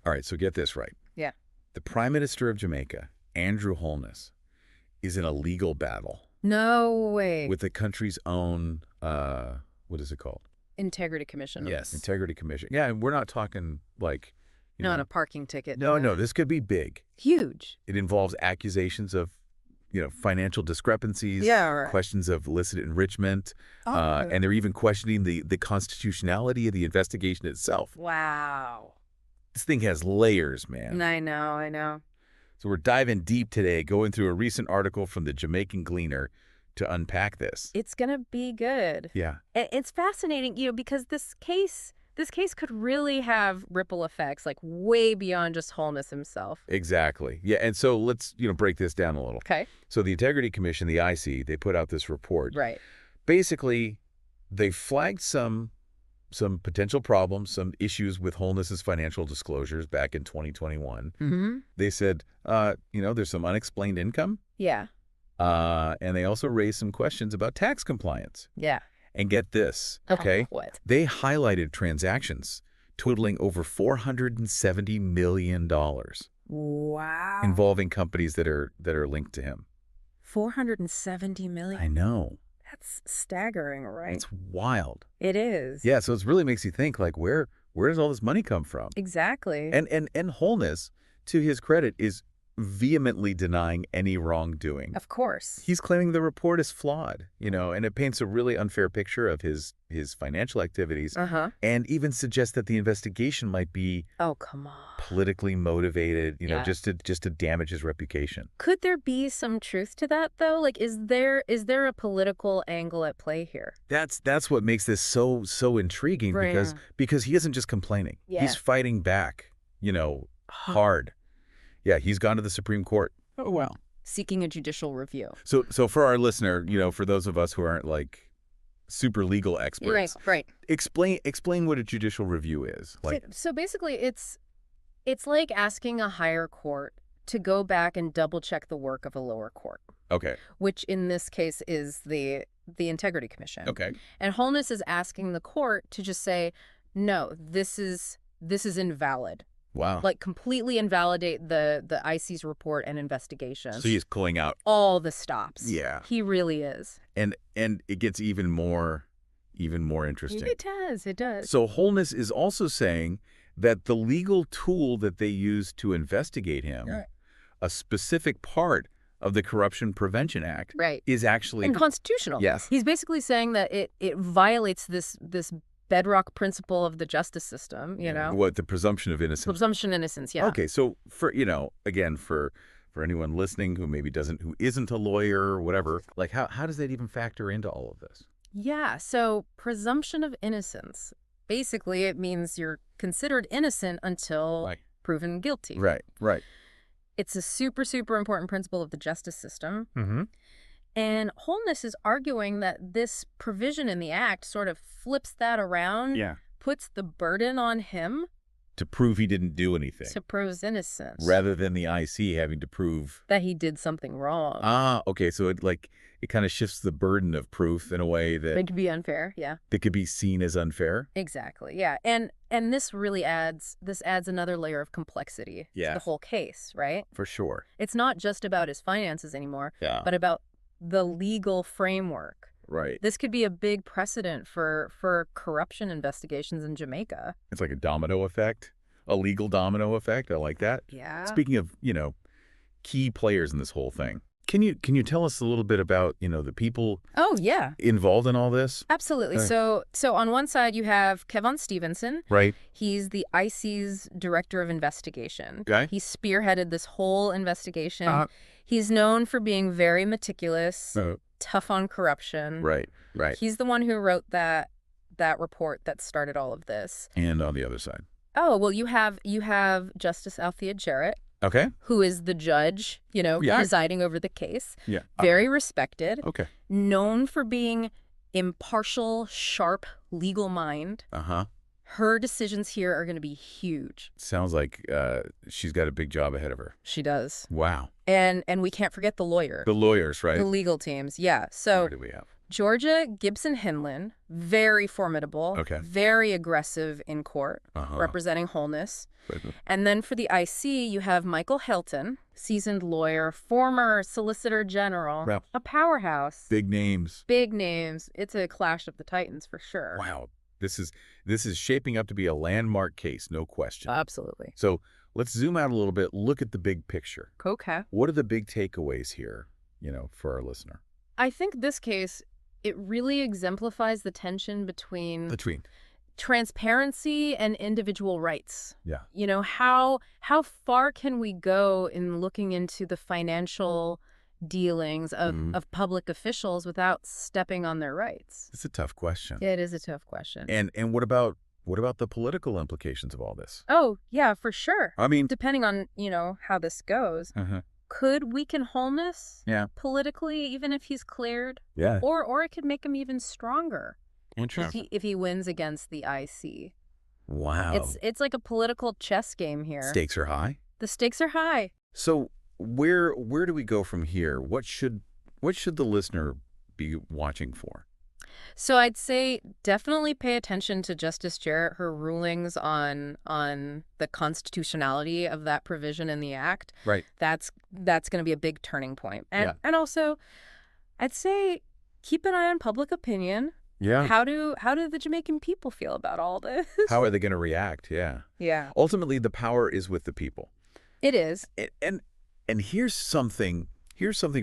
All right, so get this right. Yeah. The Prime Minister of Jamaica, Andrew Holness, is in a legal battle No way. with the country's own, what is it called? Integrity Commission. Yes, Integrity Commission. Yeah, and we're not talking like, Not a parking ticket. No, this could be big. Huge. It involves accusations of, financial discrepancies, Yeah, right. questions of illicit enrichment, Oh. and they're even questioning the constitutionality of the investigation itself. Wow. This thing has layers, man. I know. So we're diving deep today, going through a recent article from the Jamaican Gleaner to unpack this. It's going to be good. Yeah. It's fascinating, because this case could really have ripple effects, like way beyond just Holness himself. Exactly. Yeah, and so let's, break this down a little. Okay. So the Integrity Commission, the IC, they put out this report. Right. Basically, they flagged some potential problems, some issues with Holness's financial disclosures back in 2021. Mm-hmm. They said, there's some unexplained income. Yeah. And they also raised some questions about tax compliance. Yeah. And get this, okay? Oh, what? They highlighted transactions totaling over $470 million Wow. involving companies that are linked to him. 470 million. I know. That's staggering, right? It's wild. It is. Yeah, so it really makes you think, like, where does all this money come from? Exactly. And Holness, to his credit, is vehemently denying any wrongdoing. Of course. He's claiming the report is flawed, and it paints a really unfair picture of his financial activities, and even suggests that the investigation might be come on. politically motivated, Yeah. just to damage his reputation. Could there be some truth to that, though? Like, is there a political angle at play here? That's what makes this so intriguing, Right. because he isn't just complaining. Yeah. He's fighting back, hard. Yeah, he's gone to the Supreme Court. Oh, wow. Seeking a judicial review. So for our listener, for those of us who aren't like super legal experts, Right. Explain what a judicial review is. Like, So basically, it's like asking a higher court to go back and double check the work of a lower court. Okay. Which in this case is the Integrity Commission. Okay. And Holness is asking the court to just say, no, this is invalid. Wow. Like, completely invalidate the IC's report and investigation. So he's pulling out all the stops. Yeah. He really is. And it gets even more interesting. It does. So Holness is also saying that the legal tool that they used to investigate him, a specific part of the Corruption Prevention Act, is actually unconstitutional. Yes. He's basically saying that it violates this bedrock principle of the justice system, What, the presumption of innocence? Presumption of innocence, yeah. Okay, so for, again, for anyone listening who isn't a lawyer or whatever, like how does that even factor into all of this? Yeah, so presumption of innocence. Basically, it means you're considered innocent until proven guilty. Right. It's a super, super important principle of the justice system. Mm-hmm. And Holness is arguing that this provision in the act sort of flips that around, puts the burden on him to prove he didn't do anything. To prove his innocence. Rather than the IC having to prove that he did something wrong. Okay. So it kind of shifts the burden of proof in a way that it could be unfair, yeah. That could be seen as unfair. Exactly, yeah. And this really adds another layer of complexity to the whole case, right? For sure. It's not just about his finances anymore, but about the legal framework. Right. This could be a big precedent for corruption investigations in Jamaica. It's like a domino effect, a legal domino effect. I like that. Yeah. Speaking of, key players in this whole thing, can you tell us a little bit about, the people involved in all this? Absolutely. So on one side you have Kevon Stevenson. Right. He's the IC's director of investigation. Okay. He spearheaded this whole investigation. He's known for being very meticulous, tough on corruption. Right. He's the one who wrote that report that started all of this. And on the other side. Oh, well, you have Justice Althea Jarrett. Okay. Who is the judge, presiding over the case. Yeah. Very respected. Okay. Known for being impartial, sharp, legal mind. Her decisions here are going to be huge. Sounds like she's got a big job ahead of her. She does. Wow. And we can't forget the lawyer. The lawyers, right? The legal teams, yeah. So what do we have? Georgia, Gibson Hinlin, very formidable, very aggressive in court, representing Holness. And then for the IC, you have Michael Hilton, seasoned lawyer, former Solicitor General, a powerhouse. Big names. Big names. It's a clash of the titans for sure. Wow. This is shaping up to be a landmark case, no question. Absolutely. So let's zoom out a little bit, look at the big picture. Okay. What are the big takeaways here, for our listener? I think this case, it really exemplifies the tension between transparency and individual rights. Yeah. How far can we go in looking into the financial dealings of public officials without stepping on their rights? It's a tough question. It is a tough question. And what about the political implications of all this? Oh, yeah, for sure. I mean, depending on, how this goes. Could weaken Holness politically, even if he's cleared? Yeah. Or it could make him even stronger. Interesting. If he wins against the IC. Wow. It's like a political chess game here. Stakes are high? The stakes are high. So where do we go from here? What should the listener be watching for? So I'd say definitely pay attention to Justice Jarrett, her rulings on the constitutionality of that provision in the Act. Right. That's going to be a big turning point. And also, I'd say keep an eye on public opinion. Yeah. How do the Jamaican people feel about all this? How are they going to react? Yeah. Yeah. Ultimately, the power is with the people. It is. And here's something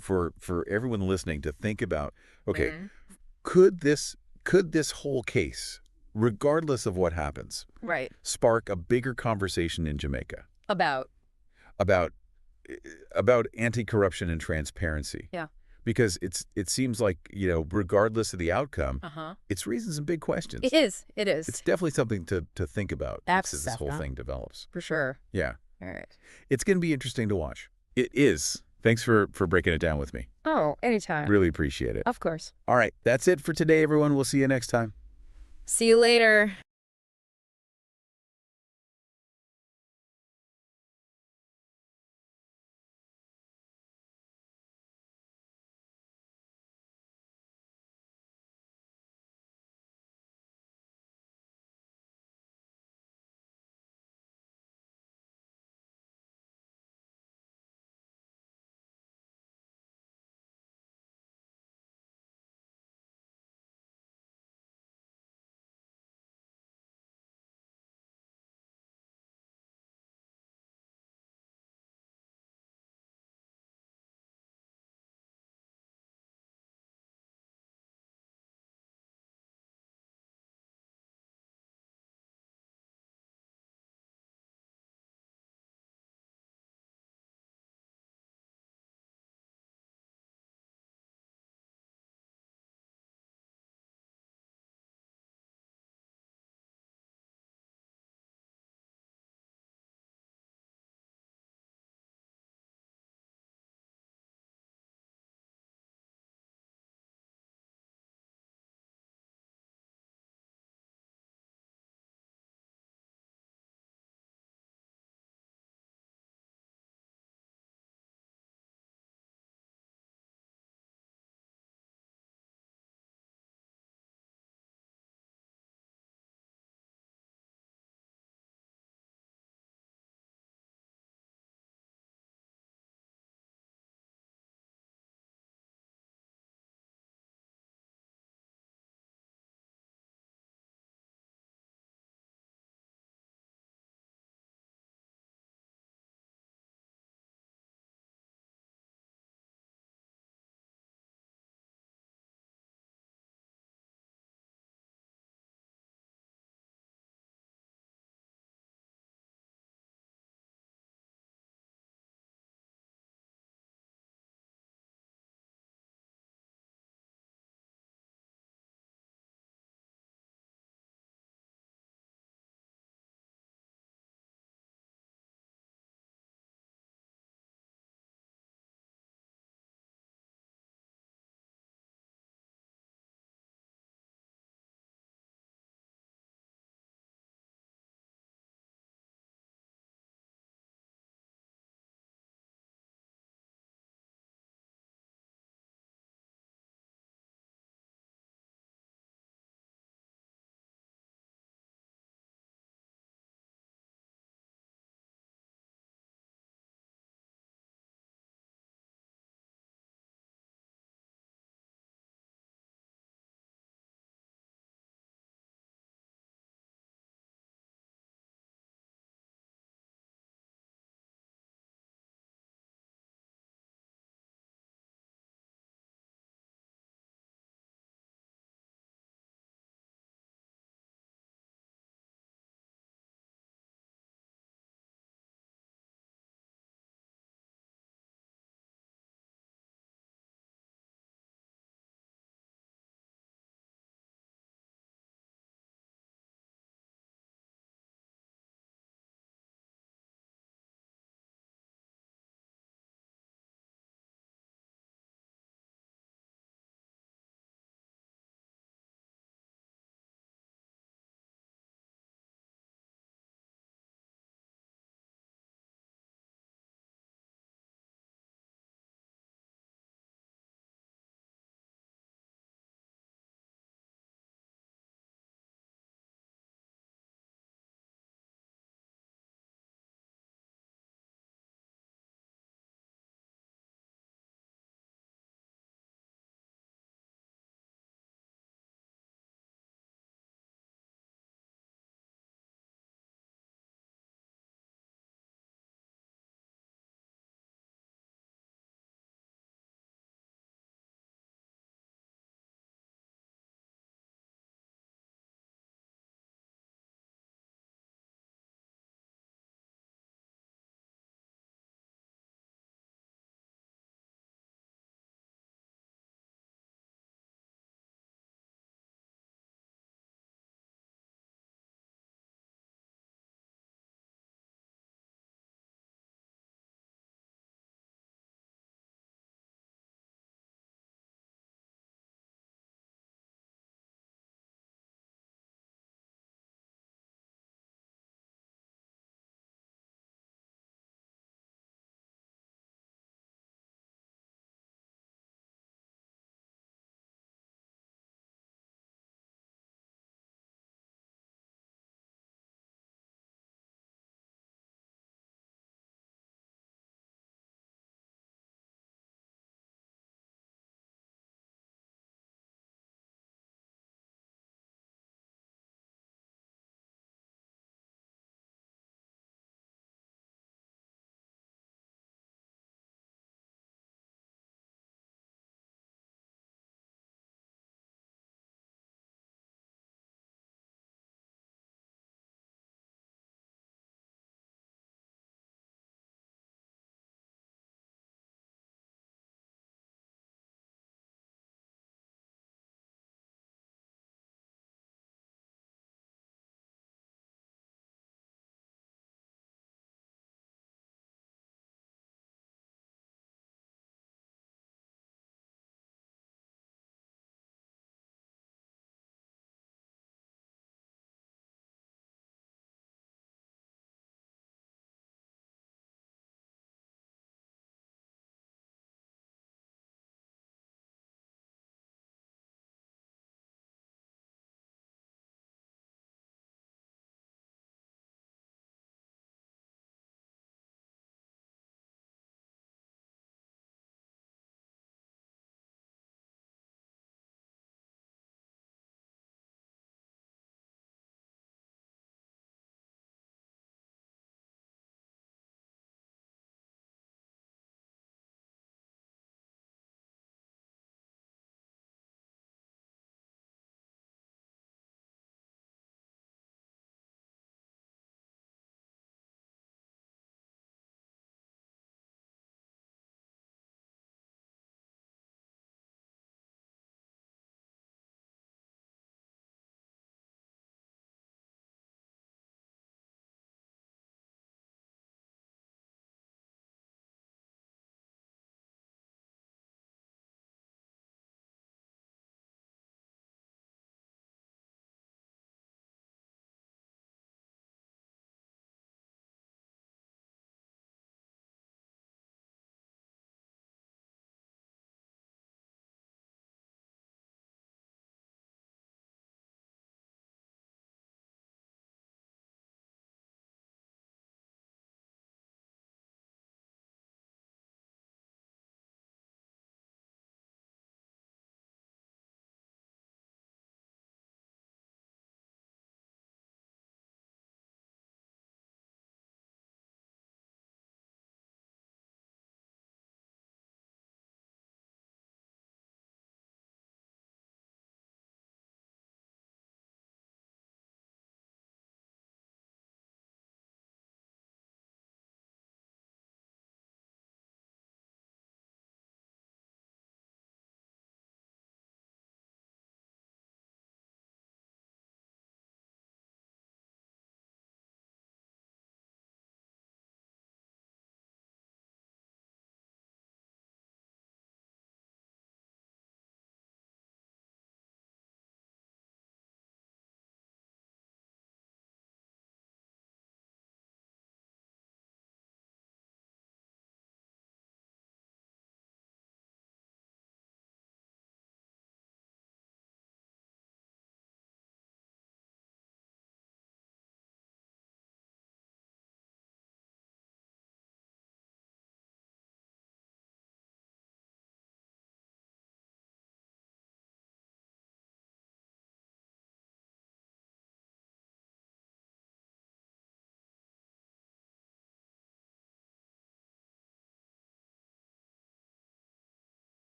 for everyone listening to think about. Okay. Could this whole case, regardless of what happens, spark a bigger conversation in Jamaica about anti-corruption and transparency? Yeah. Because it seems like, regardless of the outcome, it's raising some big questions. It is. It's definitely something to think about as this whole thing develops. For sure. Yeah. All right. It's going to be interesting to watch. It is. Thanks for breaking it down with me. Oh, anytime. Really appreciate it. Of course. All right. That's it for today, everyone. We'll see you next time. See you later.